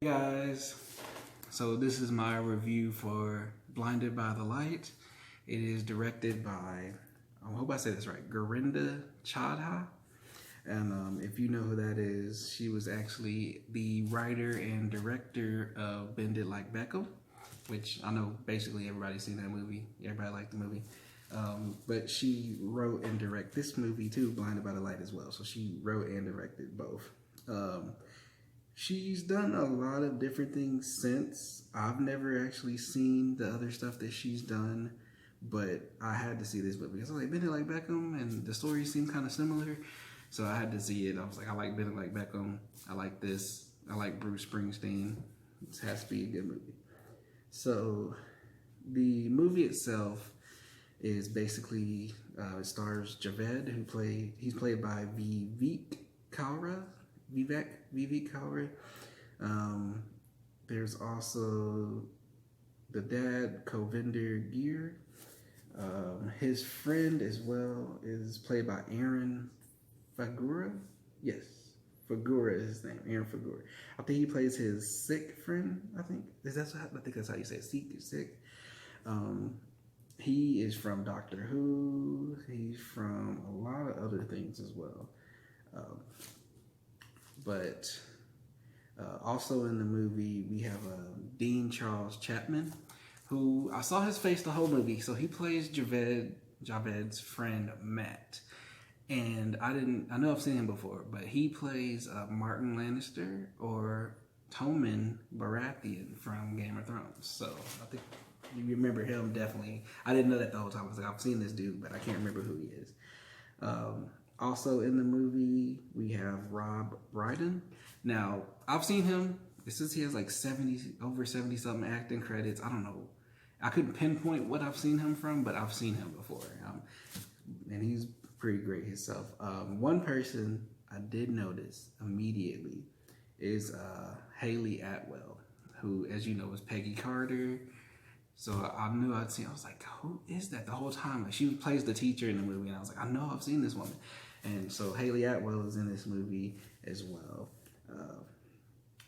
Hey guys, so this is my review for Blinded by the Light. It is directed by, I hope I said this right, Gorinda Chadha. And if you know who that is, she was actually the writer and director of Bend It Like Beckham, which I know basically everybody's seen that movie. Everybody liked the movie. But she wrote and directed this movie too, Blinded by the Light as well. So she wrote and directed both. She's done a lot of different things since. I've never actually seen the other stuff that she's done, but I had to see this movie because I was like, Bend It Like Beckham, and the story seemed kind of similar. So I had to see it. I was like, I like Bend It Like Beckham. I like this. I like Bruce Springsteen. This has to be a good movie. So the movie itself is basically, it stars Javed, he's played by Vivek Kaura. Vivek Kaura. There's also the dad, Kovinder Gear. His friend as well is played by Aaron Fagura. Yes, Fagura is his name. Aaron Fagura. I think he plays his sick friend. I think that's how you say it. Sick. He is from Doctor Who. He's from a lot of other things as well. But also in the movie, we have Dean Charles Chapman, who I saw his face the whole movie. So he plays Javed's friend Matt, and I know I've seen him before, but he plays Martin Lannister or Tommen Baratheon from Game of Thrones. So I think you remember him definitely. I didn't know that the whole time. I was like, I've seen this dude, but I can't remember who he is. Also in the movie, we have Rob Brydon. Now, I've seen him. It says he has like over 70 something acting credits. I don't know. I couldn't pinpoint what I've seen him from, but I've seen him before. And he's pretty great himself. One person I did notice immediately is Haley Atwell, who, as you know, is Peggy Carter. So I knew I'd seen. I was like, who is that? The whole time, like, she plays the teacher in the movie, and I was like, I know I've seen this woman. And so Haley Atwell is in this movie as well.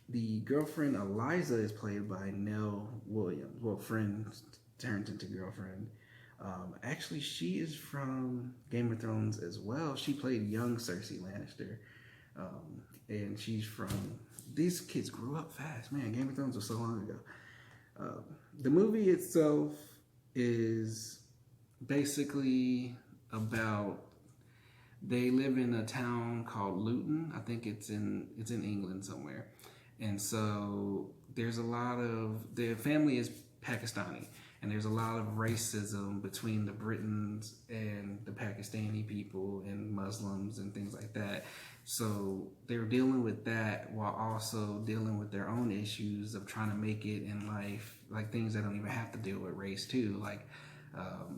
The girlfriend Eliza is played by Nell Williams. Well, friend turned into girlfriend. Actually, she is from Game of Thrones as well. She played young Cersei Lannister, and she's from. These kids grew up fast, man. Game of Thrones was so long ago. The movie itself is basically about, they live in a town called Luton. I think it's in England somewhere. And so there's a lot of, their family is Pakistani, and there's a lot of racism between the Britons and the Pakistani people and Muslims and things like that. So they're dealing with that while also dealing with their own issues of trying to make it in life, like things that don't even have to deal with race too. Like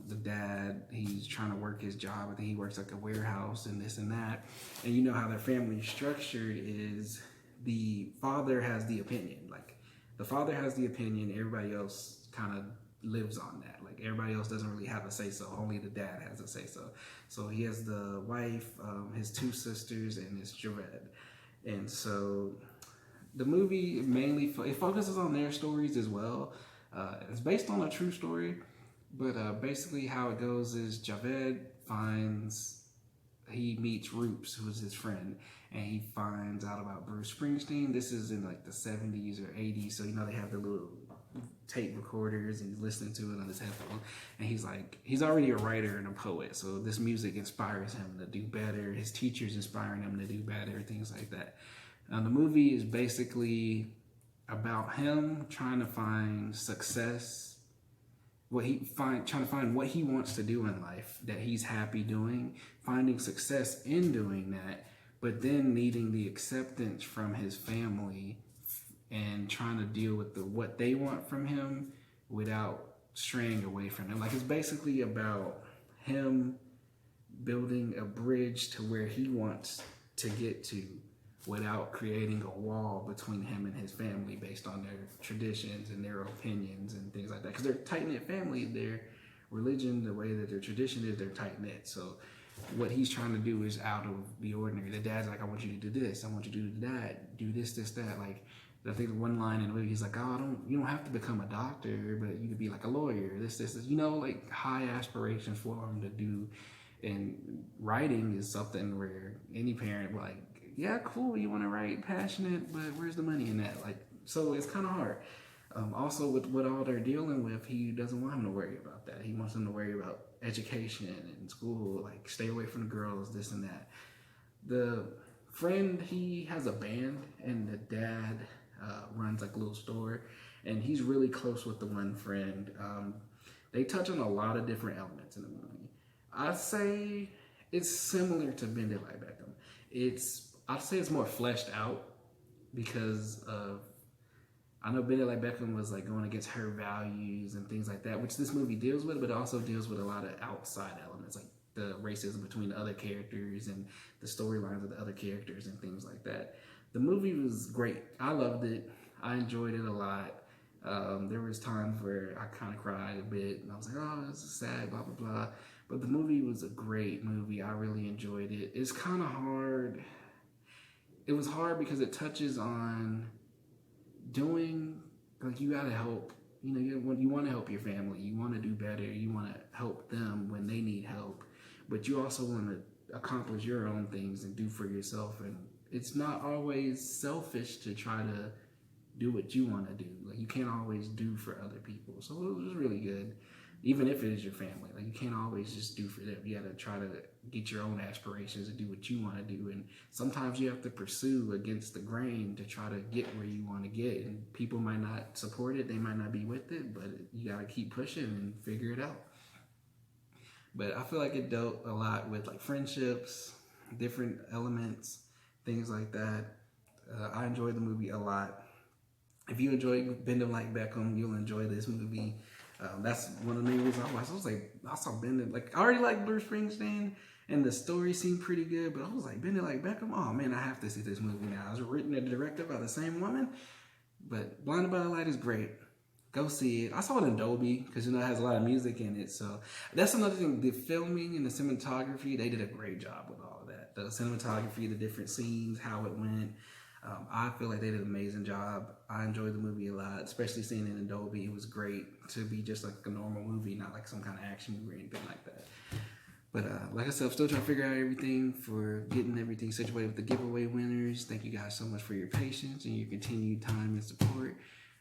the dad, he's trying to work his job. I think he works like a warehouse and this and that. And you know how their family structured is, the father has the opinion. Like the father has the opinion, everybody else kind of lives on that. Like everybody else doesn't really have a say so. Only the dad has a say so. So he has the wife, his two sisters, and his Javed. And so the movie mainly it focuses on their stories as well. It's based on a true story, but basically how it goes is Javed he meets Roops, who is his friend, and he finds out about Bruce Springsteen. This is in like the 70s or 80s, so you know they have the little tape recorders, and he's listening to it on his headphone. And he's already a writer and a poet, so this music inspires him to do better. His teacher's inspiring him to do better, things like that. The movie is basically about him trying to find success, trying to find what he wants to do in life that he's happy doing, finding success in doing that, but then needing the acceptance from his family and trying to deal with what they want from him without straying away from him. Like, it's basically about him building a bridge to where he wants to get to without creating a wall between him and his family based on their traditions and their opinions and things like that. Because they're a tight-knit family, their religion, the way that their tradition is, they're tight-knit. So what he's trying to do is out of the ordinary. The dad's like, I want you to do this, I want you to do that, do this, that. Like, I think the one line in the movie, he's like, "Oh, you don't have to become a doctor, but you could be like a lawyer. This, you know, like high aspirations for him to do." And writing is something where any parent will like, "Yeah, cool, you want to write, passionate, but where's the money in that?" Like, so it's kind of hard. Also, with what all they're dealing with, he doesn't want him to worry about that. He wants him to worry about education and school, like stay away from the girls, this and that. The friend, he has a band, and the dad runs like a little store, and he's really close with the one friend. They touch on a lot of different elements in the movie. I'd say it's similar to Bend It Like Beckham. I'd say it's more fleshed out because of, I know Bend It Like Beckham was like going against her values and things like that, which this movie deals with, but it also deals with a lot of outside elements, like the racism between the other characters and the storylines of the other characters and things like that. The movie was great. I loved it. I enjoyed it a lot. There was times where I kind of cried a bit, and I was like, "Oh, this is sad," blah blah blah. But the movie was a great movie. I really enjoyed it. It's kind of hard. It was hard because it touches on doing, like, you gotta help. You know, you want to help your family. You want to do better. You want to help them when they need help, but you also want to accomplish your own things and do for yourself. And it's not always selfish to try to do what you want to do. Like, you can't always do for other people. So it was really good. Even if it is your family, like, you can't always just do for them. You got to try to get your own aspirations and do what you want to do. And sometimes you have to pursue against the grain to try to get where you want to get. And people might not support it. They might not be with it, but you got to keep pushing and figure it out. But I feel like it dealt a lot with like friendships, different elements, things like that. I enjoyed the movie a lot. If you enjoy Bend It Like Beckham, you'll enjoy this movie. That's one of the main reasons I watched. I was like, I saw Bend It, like, I already like Bruce Springsteen, and the story seemed pretty good, but I was like, Bend It Like Beckham? Oh man, I have to see this movie now. It was written and directed by the same woman, but Blinded by the Light is great. Go see it. I saw it in Dolby because, you know, it has a lot of music in it. So that's another thing. The filming and the cinematography, they did a great job with all of that. The cinematography, the different scenes, how it went. I feel like they did an amazing job. I enjoyed the movie a lot, especially seeing it in Dolby. It was great to be just like a normal movie, not like some kind of action movie or anything like that. But like I said, I'm still trying to figure out everything for getting everything situated with the giveaway winners. Thank you guys so much for your patience and your continued time and support.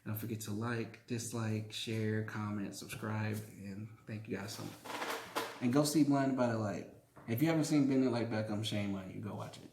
Don't forget to like, dislike, share, comment, subscribe, and thank you guys so much. And go see Blinded by the Light. If you haven't seen Bend It Like Beckham, shame on you. Go watch it.